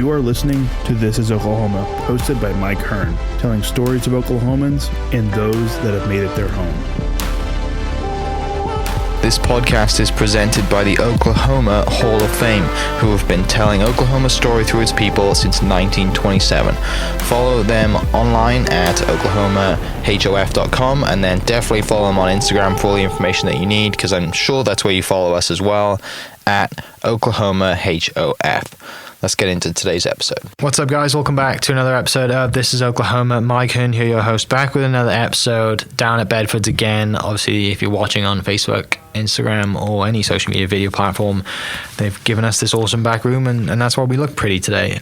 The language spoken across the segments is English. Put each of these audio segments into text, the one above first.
You are listening to This is Oklahoma, hosted by Mike Hearn, telling stories of Oklahomans and those that have made it their home. This podcast is presented by the Oklahoma Hall of Fame, who have been telling Oklahoma's story through its people since 1927. Follow them online at oklahomahof.com, and then definitely follow them on Instagram for all the information that you need, because I'm sure that's where you follow us as well, at oklahomahof. Let's get into today's episode. What's up, guys? Welcome back to another episode of This is Oklahoma. Mike Hearn here, your host, back with another episode down at Bedford's again. Obviously, if you're watching on Facebook, Instagram, or any social media video platform, they've given us this awesome back room, and that's why we look pretty today.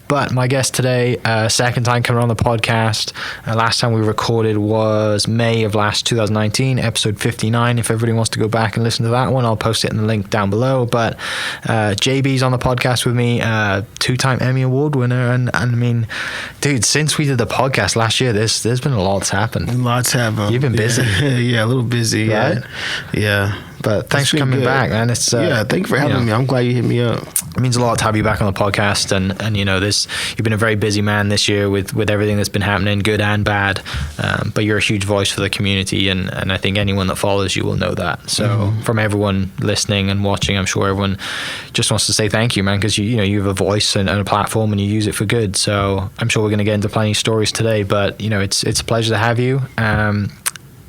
But my guest today, second time coming on the podcast. Last time we recorded was May of 2019, episode 59. If everybody wants to go back and listen to that one, I'll post it in the link down below. But Jabee's on the podcast with me, two-time Emmy Award winner. And I mean, dude, since we did the podcast last year, there's been a lot's happened. Lots happened. You've been busy. Yeah, a little busy. Right? Yeah. But thanks for coming back, man. It's thank you for having me. I'm glad you hit me up. It means a lot to have you back on the podcast, and you know, you've been a very busy man this year with everything that's been happening, good and bad. But you're a huge voice for the community, and I think anyone that follows you will know that. So from everyone listening and watching, I'm sure everyone just wants to say thank you, man, because you have a voice and a platform, and you use it for good. So I'm sure we're going to get into plenty of stories today, but you know, it's a pleasure to have you.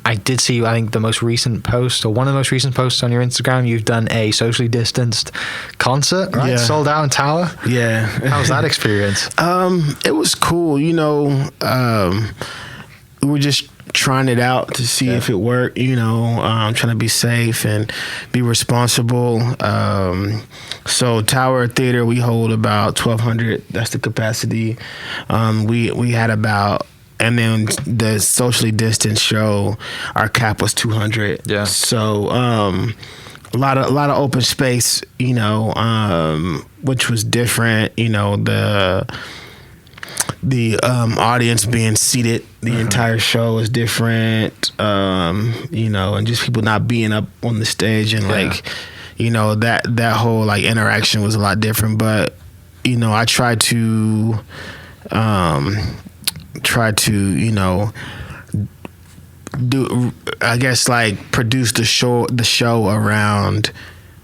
I did see, I think, the most recent post, or one of the most recent posts on your Instagram. You've done a socially distanced concert, right? Yeah. Sold out in Tower. Yeah. How was that experience? It was cool. You know, we were just trying it out to see if it worked. You know, trying to be safe and be responsible. So Tower Theater, we hold about 1,200. That's the capacity. We had about. And then the socially distanced show, our cap was 200. Yeah. So a lot of open space, you know, which was different. You know, the audience being seated the entire show is different. You know, and just people not being up on the stage and like, you know, that whole like interaction was a lot different. But you know, I tried to. You know, produce the show around,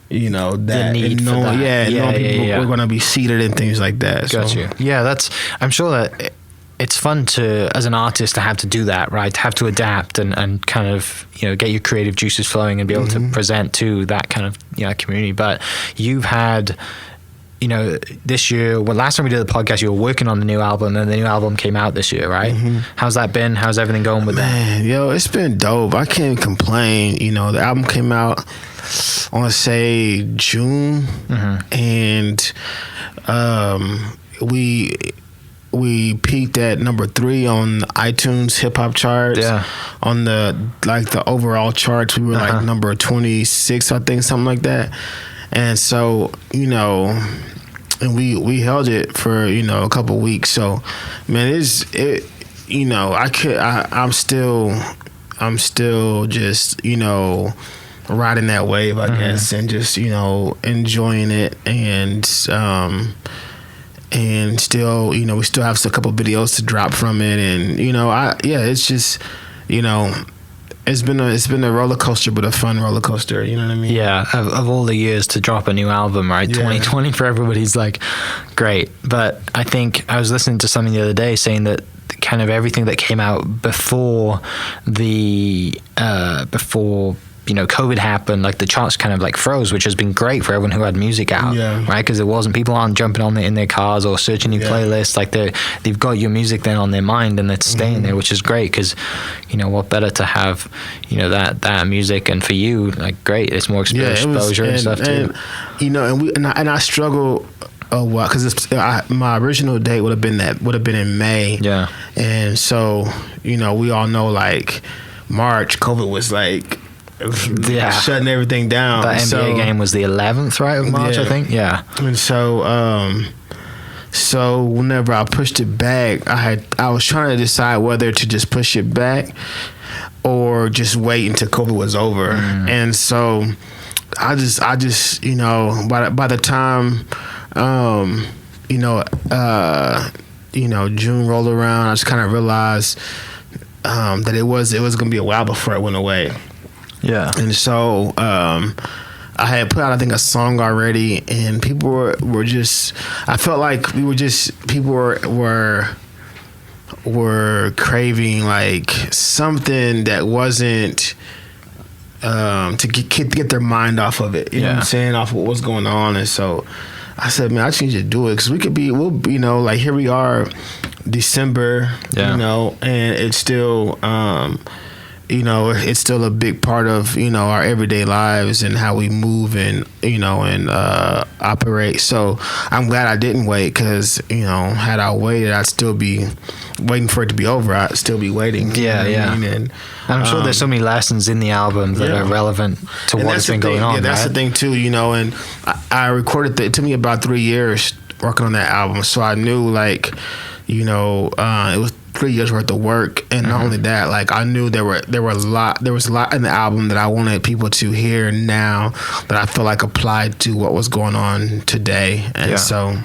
you know, that the need for that. knowing people were going to be seated and things like that. Got you. Yeah, I'm sure that it's fun to, as an artist, to have to do that, right? To have to adapt and kind of, you know, get your creative juices flowing and be able to present to that kind of, you know, community. But you've had, you know, this year, last time we did the podcast, you were working on the new album, and the new album came out this year, right? How's that been? How's everything going with that? Yo, it's been dope. I can't complain. You know, the album came out, I want to say June, and we peaked at number 3 on the iTunes hip hop charts. Yeah. On the overall charts, we were like number 26, I think, something like that. And so, you know, and we held it for, you know, a couple weeks. So, man, you know, I'm still just, you know, riding that wave, I guess, and just, you know, enjoying it, and still, you know, we still have a couple videos to drop from it, and you know, it's just, you know. It's been a roller coaster, but a fun roller coaster. You know what I mean? Yeah. Of all the years to drop a new album, right? 2020 for everybody's like great, but I think I was listening to something the other day saying that kind of everything that came out before you know, COVID happened, like the charts kind of like froze, which has been great for everyone who had music out, right? Because people aren't jumping on it in their cars or searching new playlists. Like they've got your music then on their mind, and it's staying there, which is great. Because, you know, what better to have, you know, that music, and for you, like, great, it's more exposure and stuff too. You know, and I struggle a while because my original date would have been in May. Yeah, and so, you know, we all know like March, COVID was like. Shutting everything down. That NBA game was the 11th, right, of March, I think. Yeah. And so, so whenever I pushed it back, I was trying to decide whether to just push it back or just wait until COVID was over. And so, I just, you know, by the time June rolled around. I just kind of realized that it was gonna be a while before it went away. Yeah. And so I had put out, I think, a song already, and people were just, I felt like people were craving like something that wasn't to get their mind off of it. You know what I'm saying? Off of what was going on. And so I said, man, I just need you to do it, because like here we are, December, and it's still, it's still a big part of, our everyday lives and how we move and operate. So I'm glad I didn't wait, because, had I waited, I'd still be waiting for it to be over. I'd still be waiting. And I'm sure there's so many lessons in the album that are relevant to what has been going on. Yeah, that's the thing too, and I recorded it took me about 3 years working on that album. So I knew, like, it was 3 years worth of work, and not only that, like, I knew there was a lot in the album that I wanted people to hear now that I feel like applied to what was going on today. And so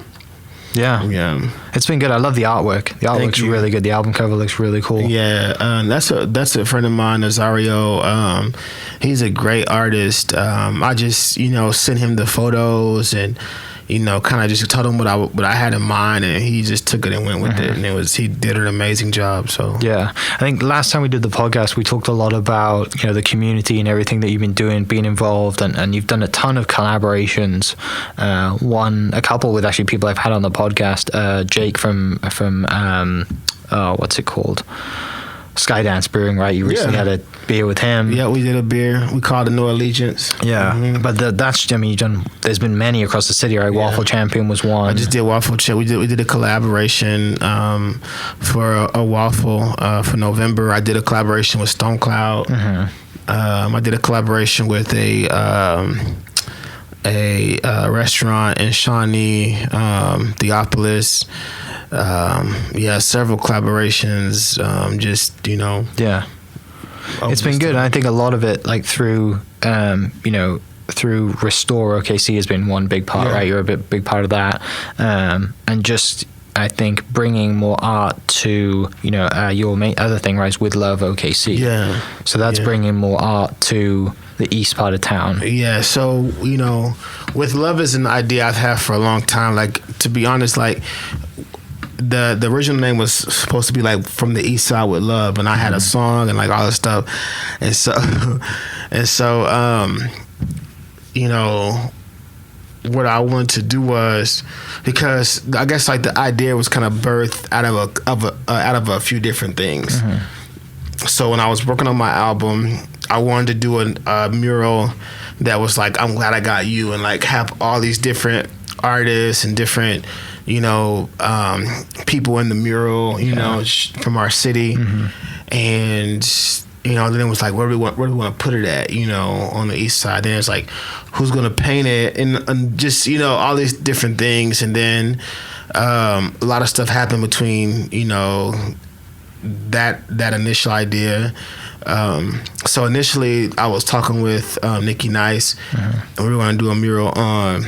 it's been good. I love the artwork. The artwork's really good. The album cover looks really cool. That's a friend of mine, Nazario. He's a great artist. I just sent him the photos and kind of just told him what I had in mind, and he just took it and went with it, and he did an amazing job. So I think last time we did the podcast, we talked a lot about the community and everything that you've been doing, being involved, and you've done a ton of collaborations. A couple with actually people I've had on the podcast, Jake from what's it called? Skydance Brewing, right? You recently had a beer with him. Yeah, we did a beer. We called it No Allegiance. Yeah, but there's been many across the city, right? Waffle Champion was one. I just did Waffle Champion. We did a collaboration for a waffle for November. I did a collaboration with Stone Cloud. I did a collaboration with a restaurant in Shawnee, Theopolis. Several collaborations. It's been good. And I think a lot of it, like through Restore OKC has been one big part, right? You're a big part of that, and just I think bringing more art to your main other thing, right? Is With Love OKC. Yeah. So that's bringing more art to the east part of town. Yeah. So With Love is an idea I've had for a long time. Like, to be honest, like, the original name was supposed to be like From the East Side with Love, and I had a song and like all this stuff, and so what I wanted to do was, because I guess like the idea was kind of birthed out of a few different things. So when I was working on my album, I wanted to do a mural that was like, I'm glad I got you, and like have all these different artists and different people in the mural, from our city, and then it was like, where do we want to put it at, on the east side. Then it's like, who's gonna paint it, and just all these different things, and then a lot of stuff happened between that initial idea. So initially, I was talking with Nikki Nice, and we were gonna do a mural on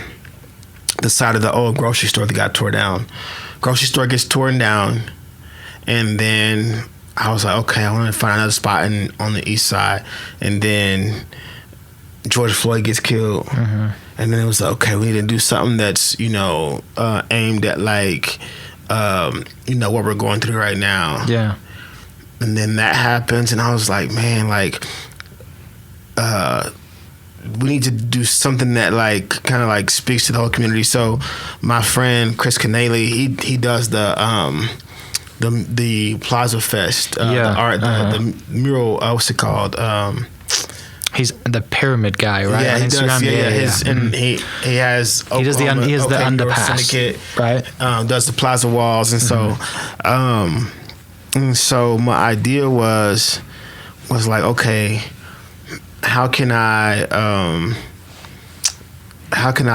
the side of the old grocery store that got tore down. Grocery store gets torn down, and then I was like, okay, I want to find another spot on the east side. And then George Floyd gets killed, and then it was like, okay, we need to do something that's aimed at like what we're going through right now. Yeah. And then that happens, and I was like, man, like we need to do something that like kind of like speaks to the whole community. So my friend Chris Canale, he does the Plaza Fest, the art, the mural. What's it called? He's the pyramid guy, right? Yeah, he does. And he has he does the underpass, syndicate, right? Does the plaza walls, and so my idea was like, okay, how can I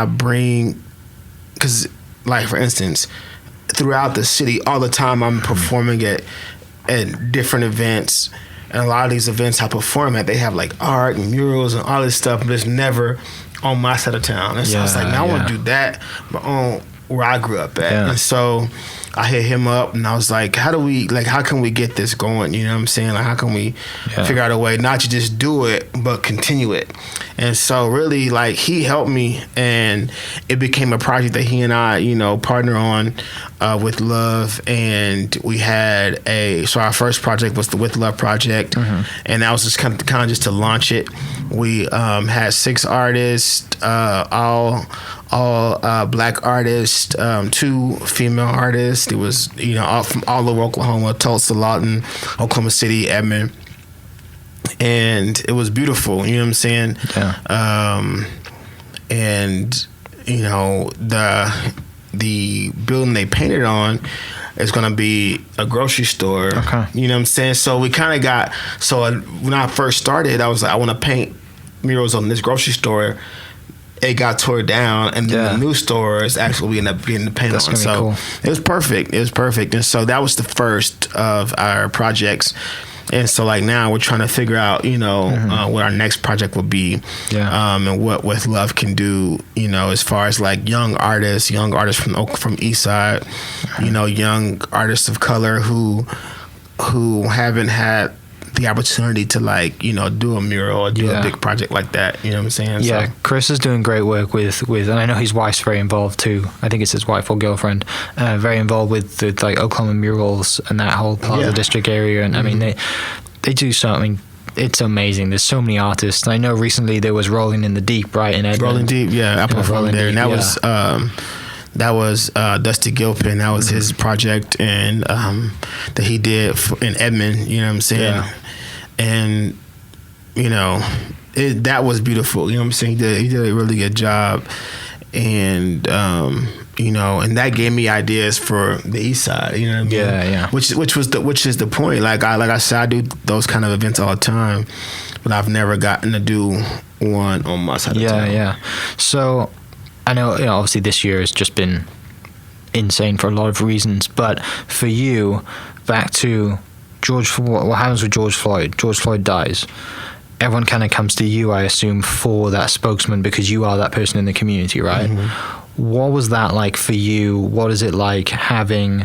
bring, because like for instance, throughout the city all the time I'm performing at different events, and a lot of these events I perform at, they have like art and murals and all this stuff, but it's never on my side of town. And so I was like, now I want to do that, but on where I grew up at. Yeah. And so I hit him up and I was like, how can we get this going? You know what I'm saying? Like, how can we figure out a way not to just do it, but continue it? And so really, like, he helped me, and it became a project that he and I, partner on with Love. And we had so our first project was the With Love project. And that was just kind of just to launch it. We had 6 artists, all black artists, 2 female artists. It was, all from all over Oklahoma, Tulsa, Lawton, Oklahoma City, Edmond. And it was beautiful, you know what I'm saying? Yeah. And, the building they painted on is going to be a grocery store. Okay. You know what I'm saying? So we kind of when I first started, I was like, I want to paint murals on this grocery store. It got tore down, and then the new store is actually we end up getting the paint on. So cool. It was perfect. And so that was the first of our projects. And so like now we're trying to figure out, what our next project will be, and what With Love can do, as far as like young artists from East Side, young artists of color who haven't had the opportunity to do a mural or do a big project like that. You know what I'm saying? Yeah, So. Chris is doing great work with, and I know his wife's very involved too. I think it's his wife or girlfriend, very involved with the Oklahoma murals and that whole Plaza District area. And I mean, they do something. It's amazing. There's so many artists. I know recently there was Rolling in the Deep, right, in Edmond. Rolling Deep, I performed there, and that was Dusty Gilpin. That was his project, and that he did in Edmond. You know what I'm saying? Yeah. And that was beautiful. You know what I'm saying? He did a really good job, and and that gave me ideas for the East Side. You know what I mean? Yeah. Which is the point. Like I said, I do those kind of events all the time, but I've never gotten to do one on my side of town. Yeah. So I know, obviously this year has just been insane for a lot of reasons, but for you, back to what happens with George Floyd? George Floyd dies. Everyone kind of comes to you, I assume, for that spokesman because you are that person in the community, right? What was that like for you? What is it like having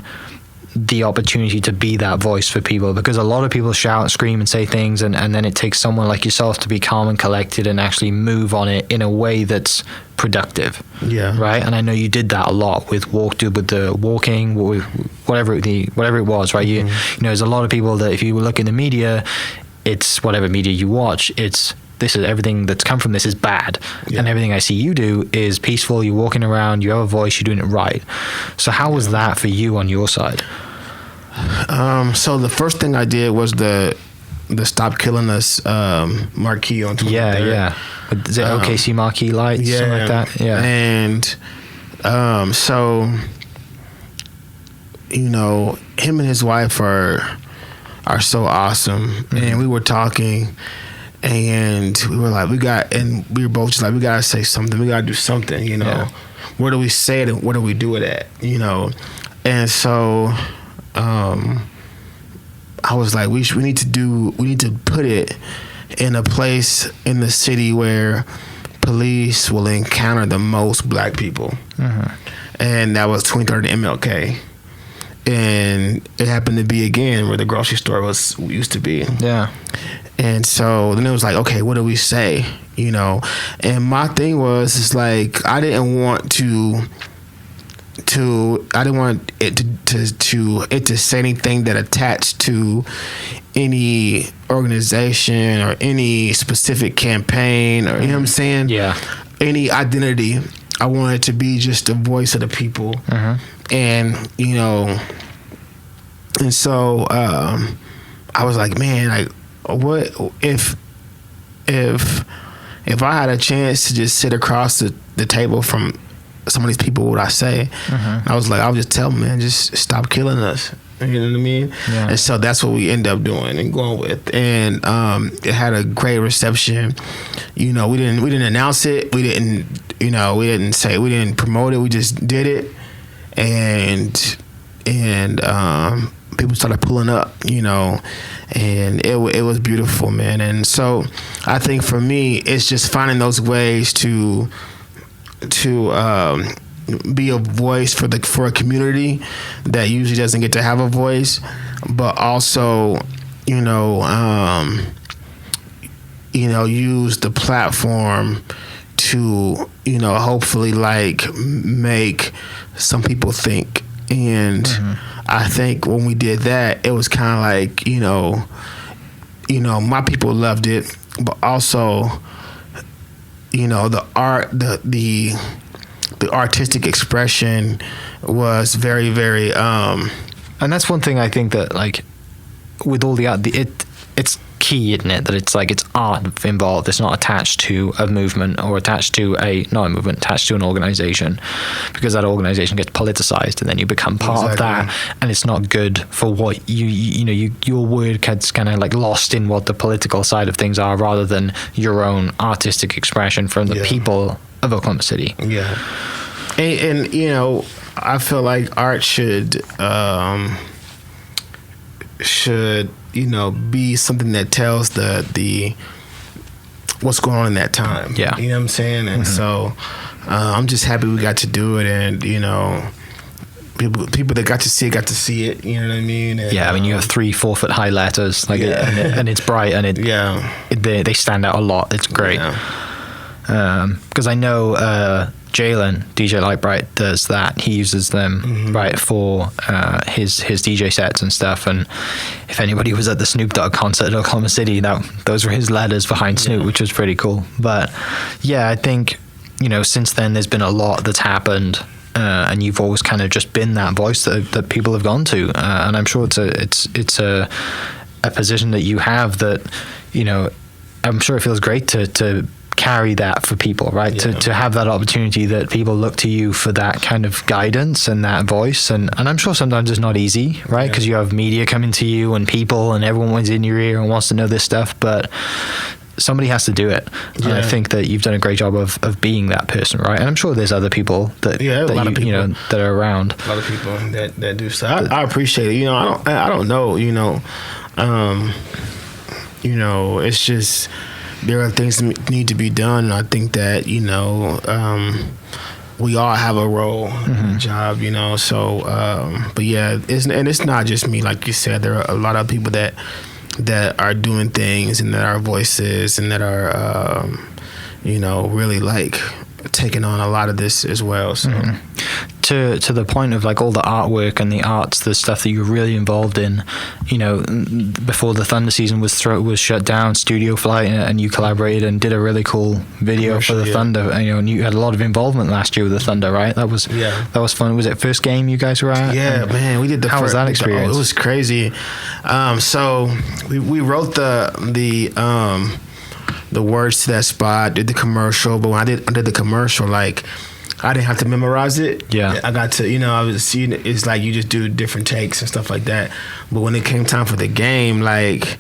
the opportunity to be that voice for people? Because a lot of people shout, scream, and say things, and then it takes someone like yourself to be calm and collected and actually move on it in a way that's productive. Yeah. Right. And I know you did that a lot with the walking, with whatever it was. Right. You there's a lot of people that if you look in the media, it's whatever media you watch, this is everything that's come from this is bad, and everything I see you do is peaceful. You're walking around, you have a voice, you're doing it right. So how was that for you on your side? So the first thing I did was the Stop Killing Us marquee on 23rd. Yeah. Is it OKC marquee lights? Something like that? Yeah. And so, him and his wife are so awesome. And we were talking, and we were like, we were both just like, we gotta say something. We gotta do something, Where do we say it and where do we do it at, And so I was like, we need to put it in a place in the city where police will encounter the most black people. And that was 23rd and MLK. And it happened to be again where the grocery store used to be. Yeah. And so then it was like, okay, what do we say? And my thing was, it's like, I didn't want it to say anything that attached to any organization or any specific campaign, or you know what I'm saying? Yeah. Any identity. I wanted it to be just the voice of the people. And and so I was like, man, like, what if I had a chance to just sit across the table from some of these people, what would I say? I was like, I'll just tell them, man, just stop killing us. You know what I mean? Yeah. And so that's what we end up doing and going with. And it had a great reception. We didn't announce it. We didn't promote it. We just did it. And people started pulling up, and it was beautiful, man. And so I think for me, it's just finding those ways to be a voice for a community that usually doesn't get to have a voice, but also, use the platform to, hopefully like make some people think. And I think when we did that, it was kind of like, my people loved it, but also, the art, the artistic expression was very, very, and that's one thing I think that, like, with all the art, it's key, isn't it, that it's like it's art involved. It's not attached to a movement or attached to attached to an organization, because that organization gets politicized and then you become part of that, and it's not good for what your word gets kind of like lost in what the political side of things are, rather than your own artistic expression from the people of Oklahoma City. Yeah. And I feel like art should be something that tells the what's going on in that time. Yeah. You know what I'm saying? And so I'm just happy we got to do it, and people that got to see it, you know what I mean? And, I mean, you have 3-4 foot high letters, like, and it's bright, and they stand out a lot. It's great. Because I know Jalen, DJ Lightbright, does that. He uses them right for his DJ sets and stuff. And if anybody was at the Snoop Dogg concert at Oklahoma City, those were his letters behind Snoop, which was pretty cool. But I think since then there's been a lot that's happened, and you've always kind of just been that voice that people have gone to, and I'm sure it's a position that you have that I'm sure it feels great to carry that for people, right? To have that opportunity that people look to you for that kind of guidance and that voice, and I'm sure sometimes it's not easy, right? Because you have media coming to you and people, and everyone's in your ear and wants to know this stuff, but somebody has to do it. And I think that you've done a great job of being that person, right? And I'm sure there's other people that that are around. A lot of people that do so. I appreciate it. I don't know. It's just, there are things that need to be done. And I think that, we all have a role, a job, so, but it's not just me. Like you said, there are a lot of people that are doing things, and that are voices, and that are, really like taking on a lot of this as well. So. To the point of like all the artwork and the arts, the stuff that you're really involved in, before the Thunder season was shut down, Studio Flight, and you collaborated and did a really cool video for the Thunder. And you had a lot of involvement last year with the Thunder, right? That was fun. Was it first game you guys were at? Yeah, man, we did the. How was that experience? It was crazy. So we wrote the words to that spot, did the commercial, but when I did the commercial, like, I didn't have to memorize it. Yeah. I got to, I was seeing it. It's like you just do different takes and stuff like that. But when it came time for the game, like,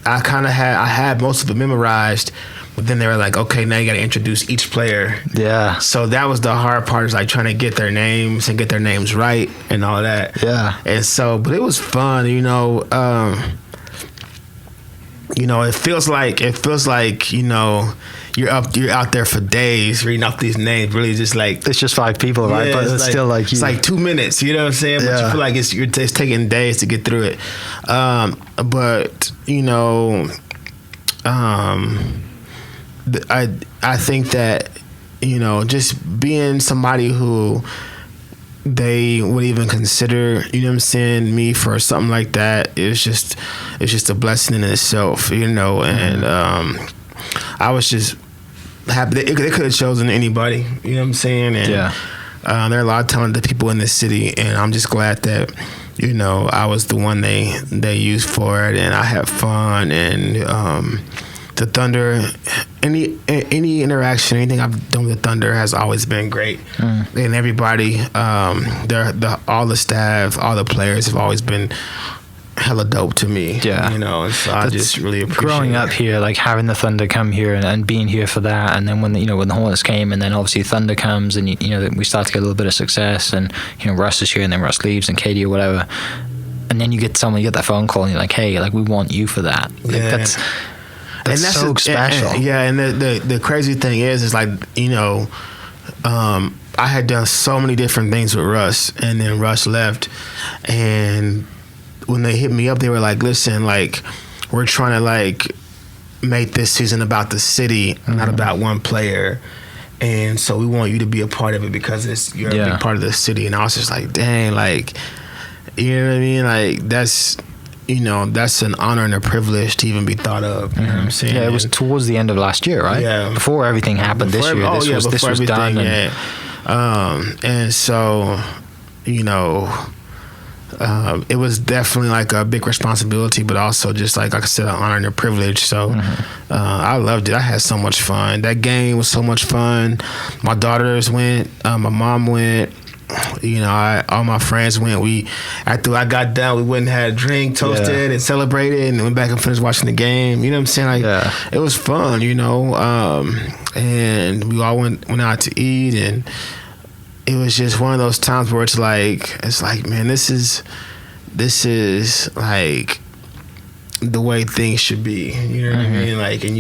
I had most of it memorized, but then they were like, okay, now you got to introduce each player. Yeah. So that was the hard part, is like trying to get their names and get their names right and all that. Yeah. And so, but it was fun, it feels like you're out there for days reading off these names. Really, just like, it's just 5 people, right? But it's still like it's like 2 minutes. You know what I'm saying? But you feel like it's taking days to get through it. But I think that just being somebody who they would even consider, me for something like that, it's just a blessing in itself, and I was just happy. They could have chosen anybody, you know what I'm saying? And there are a lot of talented people in this city, and I'm just glad that I was the one they used for it, and I had fun. And the Thunder, any interaction, anything I've done with the Thunder has always been great. And everybody, all the staff, all the players have always been hella dope to me. Yeah. So I just really appreciate growing up here, like having the Thunder come here and being here for that, and then when the Hornets came, and then obviously Thunder comes, and we start to get a little bit of success, and Russ is here, and then Russ leaves, and Katie or whatever, and then you get that phone call, and you're like, hey, like, we want you for that. Like, that's so special. And the crazy thing is like, I had done so many different things with Russ, and then Russ left, and when they hit me up, they were like, "Listen, like, we're trying to like make this season about the city, not about one player, and so we want you to be a part of it because you're a big part of the city." And I was just like, "Dang, like, you know what I mean? Like, that's." That's an honor and a privilege to even be thought of. You know what I'm saying? Yeah, it was towards the end of last year, right? Yeah. Before everything happened this year. This was done. And so, it was definitely like a big responsibility, but also just like I said, an honor and a privilege. So I loved it. I had so much fun. That game was so much fun. My daughters went. My mom went. All my friends went. After I got done, we went and had a drink, toasted, and celebrated, and went back and finished watching the game. You know what I'm saying? Like, it was fun, and we all went out to eat, and it was just one of those times where it's like, man, this is like the way things should be. You know what I mean? Like, and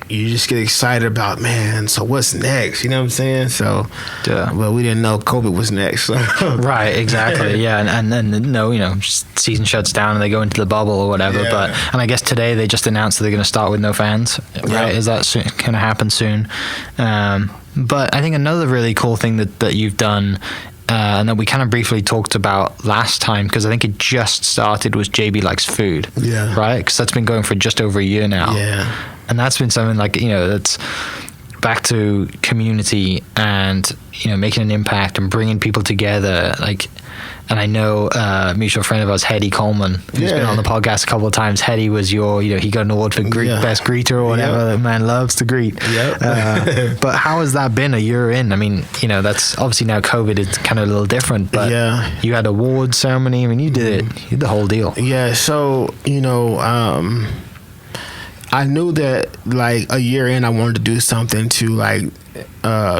you just get excited about, man, so what's next? You know what I'm saying? So, but we didn't know COVID was next. So. Right, exactly. Yeah, and then season shuts down and they go into the bubble or whatever. Yeah. And I guess today they just announced that they're going to start with no fans. Right? Is that going to happen soon? But I think another really cool thing that you've done. And that we kind of briefly talked about last time, because I think it just started, was Jabee Likes Food. Yeah. Right? Because that's been going for just over a year now. Yeah. And that's been something like, that's back to community and, making an impact and bringing people together. Like, and I know a mutual friend of ours, Hetty Coleman, who's been on the podcast a couple of times. Hetty was he got an award for best greeter or whatever. That man loves to greet. Yep. But how has that been a year in? I mean, that's obviously now COVID is kind of a little different, but you had awards ceremony. I mean, you did it. You did the whole deal. Yeah. So, I knew that like a year in, I wanted to do something to like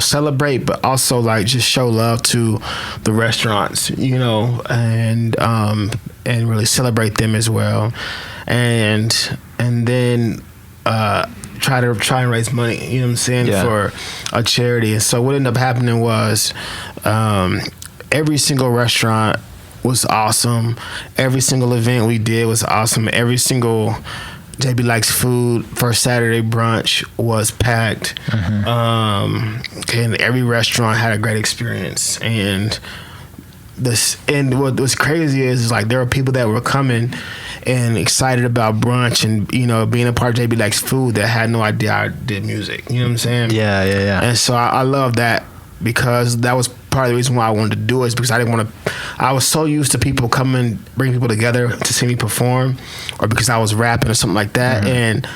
celebrate, but also like just show love to the restaurants, and really celebrate them as well, and then try and raise money, you know what I'm saying, for a charity. And so what ended up happening was every single restaurant was awesome. Every single event we did was awesome. Every single Jabee Likes Food first Saturday brunch was packed. And every restaurant had a great experience. And what was crazy is like there were people that were coming and excited about brunch and being a part of Jabee Likes Food that had no idea I did music. You know what I'm saying? Yeah. And so I love that, because that was part of the reason why I wanted to do it, is because I was so used to people coming, bringing people together to see me perform, or because I was rapping or something like that. And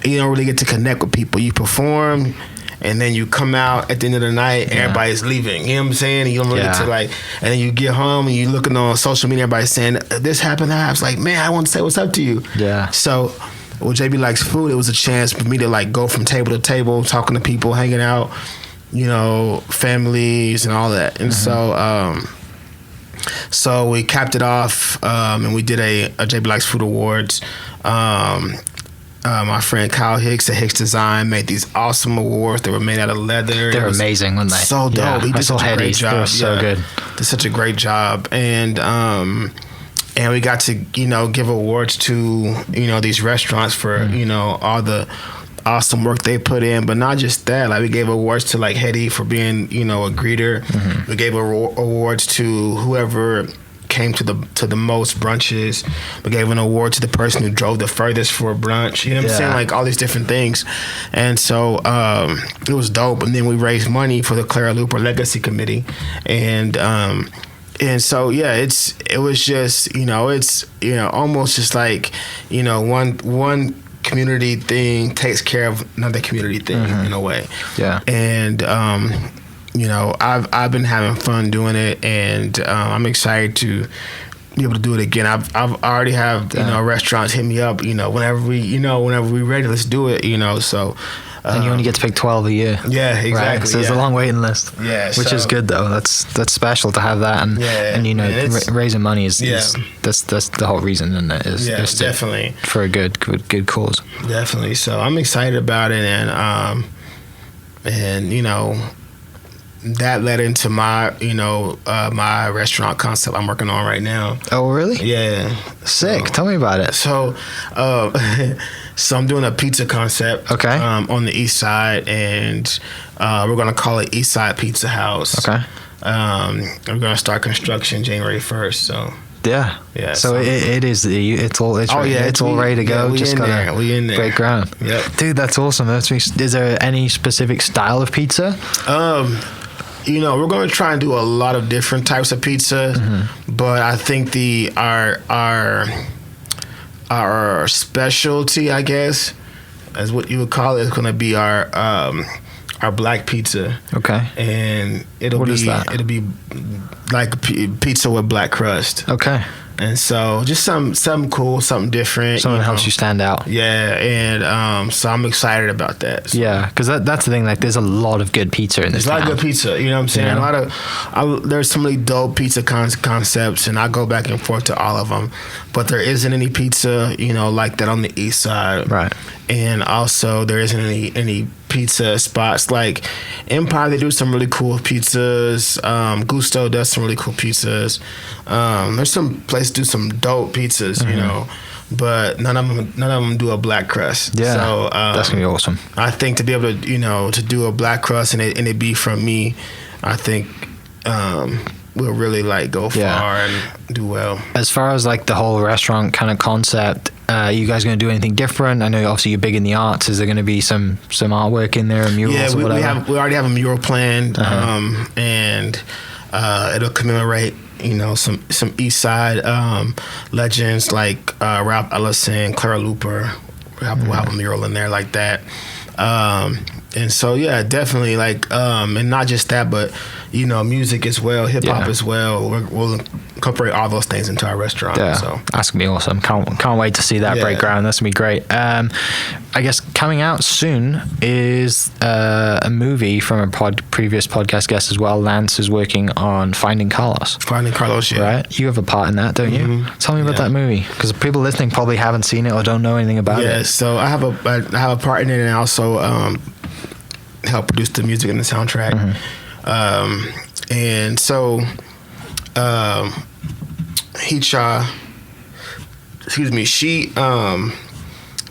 you don't really get to connect with people. You perform, and then you come out at the end of the night, everybody's leaving. You know what I'm saying? And you don't really get to and then you get home and you looking on social media, everybody's saying, this happened, that. I was like, man, I want to say what's up to you. Yeah. So with Jabee Likes Food, it was a chance for me to like go from table to table, talking to people, hanging out, families and all that. And so we capped it off, and we did a Jabee Likes Food Awards. My friend Kyle Hicks at Hicks Design made these awesome awards. They were made out of leather. They're amazing, weren't they? So dope. He did such a great job. They were so good. Did such a great job. And we got to, give awards to, these restaurants for, all the awesome work they put in. But not just that, like we gave awards to like Hetty for being, a greeter. We gave awards to whoever came to the most brunches. We gave an award to the person who drove the furthest for a brunch. You know what I'm saying? Like all these different things. And so it was dope. And then we raised money for the Clara Looper Legacy Committee. And so it was just it's almost just like one community thing takes care of another community thing in a way. Yeah. And I've been having fun doing it, and I'm excited to be able to do it again. I've already have restaurants hit me up, whenever we ready, let's do it, so. And you only get to pick 12 a year. Yeah, exactly. Right? So there's a long waiting list. Yeah, which is good though. That's special to have that, and raising money is that's the whole reason, and it is definitely for a good cause. Definitely. So I'm excited about it, and that led into my, my restaurant concept I'm working on right now. Oh, really? Yeah. Sick. Tell me about it. So, so I'm doing a pizza concept. Okay. On the east side, and we're gonna call it East Side Pizza House. Okay. We're gonna start construction January 1st. So. Yeah. Yeah. So it's all ready to go. We Just in gotta there. We in there. break ground. Yep. Dude, that's awesome. Is there any specific style of pizza? We're going to try and do a lot of different types of pizza, but I think our specialty, I guess, as what you would call it, is going to be our black pizza. Okay. And it'll be like pizza with black crust. Okay. And so just something cool, something different. Something that helps you stand out. Yeah, and so I'm excited about that. So. Yeah, because that's the thing. Like, there's a lot of good pizza in this town. There's a lot of good pizza. You know what I'm saying? Yeah. There's so many dope pizza concepts, and I go back and forth to all of them. But there isn't any pizza, like that on the east side. Right. And also there isn't any pizza spots like Empire. They do some really cool pizzas. Gusto does some really cool pizzas. There's some places do some dope pizzas, but none of them do a black crust. Yeah, so that's gonna be awesome. I think to be able to to do a black crust and it be from me, I think we'll really go far and do well. As far as like the whole restaurant kind of concept, you guys going to do anything different? I know obviously you're big in the arts. Is there going to be some artwork in there, murals or whatever? We already have a mural planned, and it'll commemorate some East Side legends like Ralph Ellison, Clara Looper. We'll have a mural in there like that. And so yeah, definitely and not just that, but music as well, hip hop as well. We'll incorporate all those things into our restaurant. Yeah, so that's gonna be awesome. Can't wait to see that break ground. That's gonna be great. I guess coming out soon is a movie from a previous podcast guest as well. Lance is working on Finding Carlos. Finding Carlos, yeah. Right, you have a part in that, don't you? Tell me about that movie, because people listening probably haven't seen it or don't know anything about it. Yeah, so I have a part in it, and I also help produce the music and the soundtrack. And so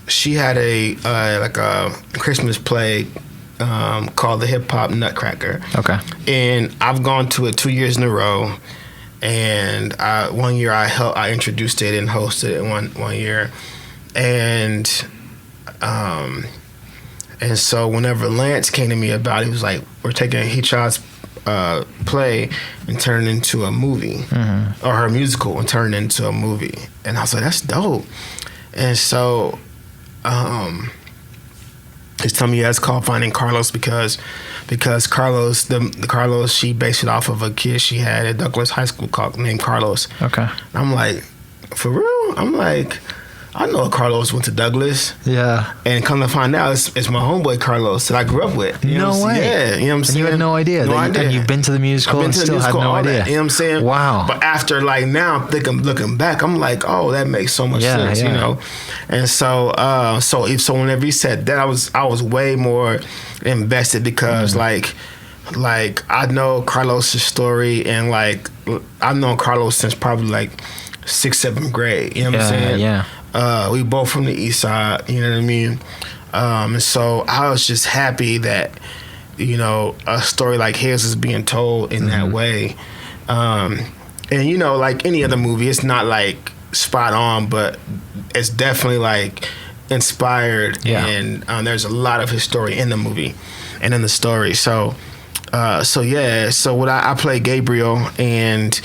she had a Christmas play called the Hip Hop Nutcracker. Okay. And I've gone to it 2 years in a row. And 1 year I introduced it and hosted it one year. And so whenever Lance came to me about it, he was like, we're taking Hicha's play and turning it into a movie, or her musical and turning it into a movie. And I was like, that's dope. And so he's telling me it's called Finding Carlos because Carlos, the Carlos, she based it off of a kid she had at Douglas High School named Carlos. Okay. And I'm like, for real? I'm like, I know Carlos went to Douglas. Yeah. And come to find out, it's my homeboy Carlos that I grew up with. You know No what I'm way. saying? Yeah, you know what I'm saying? And you had no idea. No idea. And you've been to the musical and still had no idea. You know what I'm saying? Wow. But after now, I'm looking back, I'm like, oh, that makes so much sense, And so, whenever he said that, I was way more invested because I know Carlos' story, and I've known Carlos since probably 6th, 7th grade. You know what I'm saying? Yeah. We both from the east side, you know what I mean? And so I was just happy that, a story like his is being told in that way. And, like any other movie, it's not spot on, but it's definitely inspired. Yeah. And there's a lot of his story in the movie and in the story. So what I play Gabriel, and,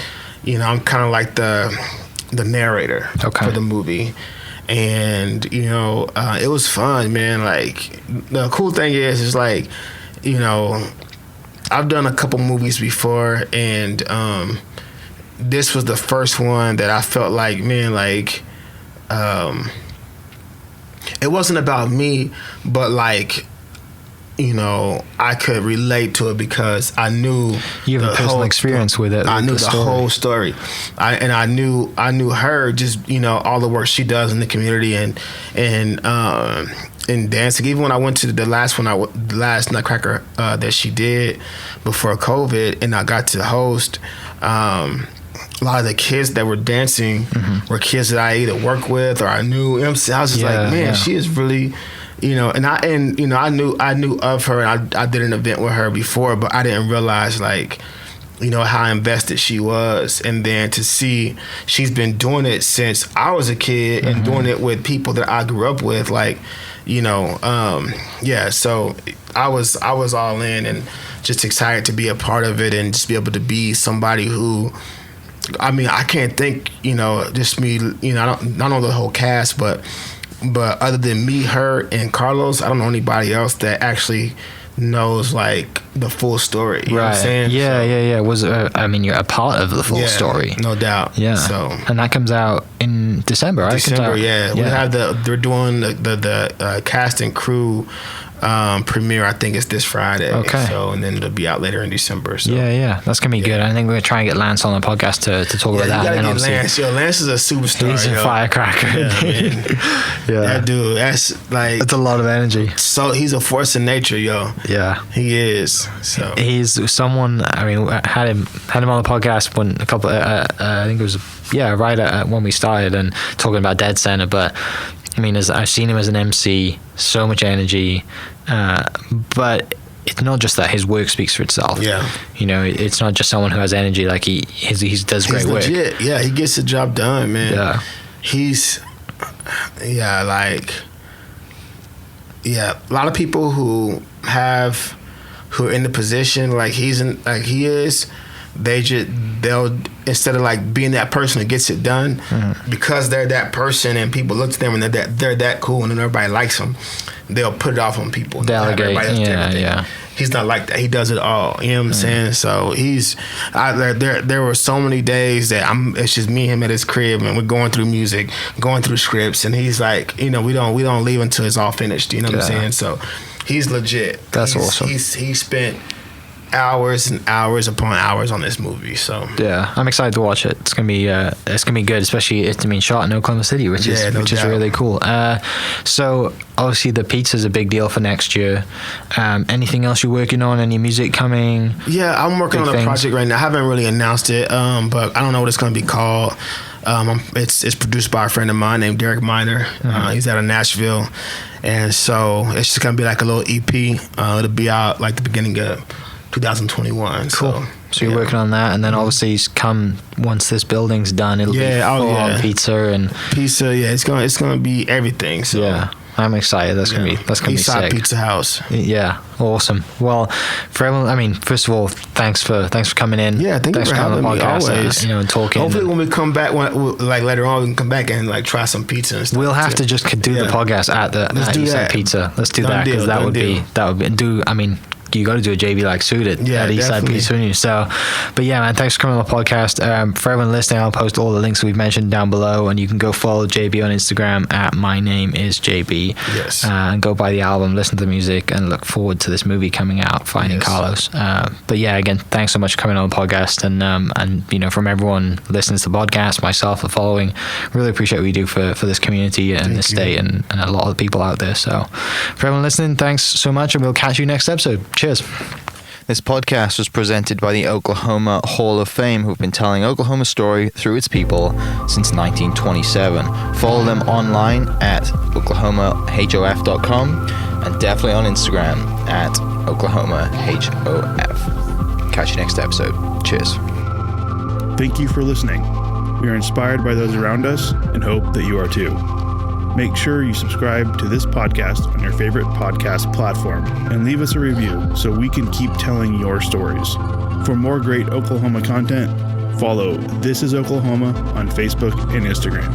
I'm kind of like the narrator for the movie. And it was fun, man. The cool thing is I've done a couple movies before, and this was the first one that I felt it wasn't about me, but I could relate to it because I knew You have a personal experience with it. I with knew the whole story. I knew her, just all the work she does in the community and in dancing. Even when I went to the last Nutcracker that she did before COVID, and I got to host. A lot of the kids that were dancing were kids that I either worked with or I knew. I was just like, man, she is really. And I knew of her, and I did an event with her before, but I didn't realize how invested she was. And then to see she's been doing it since I was a kid and doing it with people that I grew up with, so I was all in and just excited to be a part of it and just be able to be somebody who, I can't think, just me, I don't know the whole cast, but other than me, her, and Carlos, I don't know anybody else that actually knows the full story. You know what I'm saying? Yeah. Was you're a part of the full story, no doubt. Yeah. So, and that comes out in December, right? December, yeah. We have they're doing the cast and crew premiere. I think it's this Friday. Okay. So, and then it'll be out later in December. So. Yeah. That's gonna be good. I think we're gonna try and get Lance on the podcast to talk about that. You gotta get Lance. Lance is a superstar. He's a firecracker. That dude. That's it's a lot of energy. So he's a force in nature, yo. Yeah. He is. So he's someone. I had him on the podcast when a couple. I think it was right at when we started and talking about Dead Center, but. As I've seen him as an MC, so much energy, but it's not just that. His work speaks for itself. Yeah, it's not just someone who has energy. He does great work. Legit. Yeah, he gets the job done, man. Yeah, he's a lot of people who are in the position he is. They'll instead of being that person who gets it done, because they're that person and people look to them and they're that cool and everybody likes them, they'll put it off on people. Delegate. Yeah. He's not like that. He does it all. You know what I'm saying? So there were so many days that it's just me and him at his crib and we're going through music, going through scripts, and he's like, we don't leave until it's all finished. You know what I'm saying? So he's legit. That's awesome. He spent hours and hours upon hours on this movie. So yeah, I'm excited to watch it. It's gonna be good, especially it's shot in Oklahoma City, which is really cool. So obviously the pizza's a big deal for next year. Anything else you're working on? Any music coming? Yeah, I'm working on a project right now. I haven't really announced it, but I don't know what it's gonna be called. It's produced by a friend of mine named Derek Miner. He's out of Nashville, and so it's just gonna be a little EP. It'll be out the beginning of 2021. Cool. So you're working on that, and then obviously once this building's done, it'll be full on pizza and pizza. Yeah, it's gonna be everything. So yeah, I'm excited. That's gonna be Eastside sick. Pizza House. Yeah, awesome. Well, for everyone, first of all, thanks for coming in. Yeah, thanks for having me. Always, and talking. Hopefully, when we come back, later on, we can come back and try some pizza and stuff. We'll have to just do the podcast at Eastside Pizza. Let's do that, because that would be. You got to do a Jabee suit at Eastside Pizza. So, but yeah, man, thanks for coming on the podcast. For everyone listening, I'll post all the links we've mentioned down below, and you can go follow Jabee on Instagram at MyNameIsJabee. Yes. And go buy the album, listen to the music, and look forward to this movie coming out, Finding Carlos. But yeah, again, thanks so much for coming on the podcast, and from everyone listening to the podcast, myself, the following, really appreciate what you do for this community and the state and a lot of the people out there. So, for everyone listening, thanks so much, and we'll catch you next episode. Cheers. This podcast was presented by the Oklahoma Hall of Fame, who've been telling Oklahoma's story through its people since 1927. Follow them online at oklahomahof.com and definitely on Instagram at oklahomahof. Catch you next episode. Cheers. Thank you for listening. We are inspired by those around us and hope that you are too. Make sure you subscribe to this podcast on your favorite podcast platform and leave us a review so we can keep telling your stories. For more great Oklahoma content, follow This Is Oklahoma on Facebook and Instagram.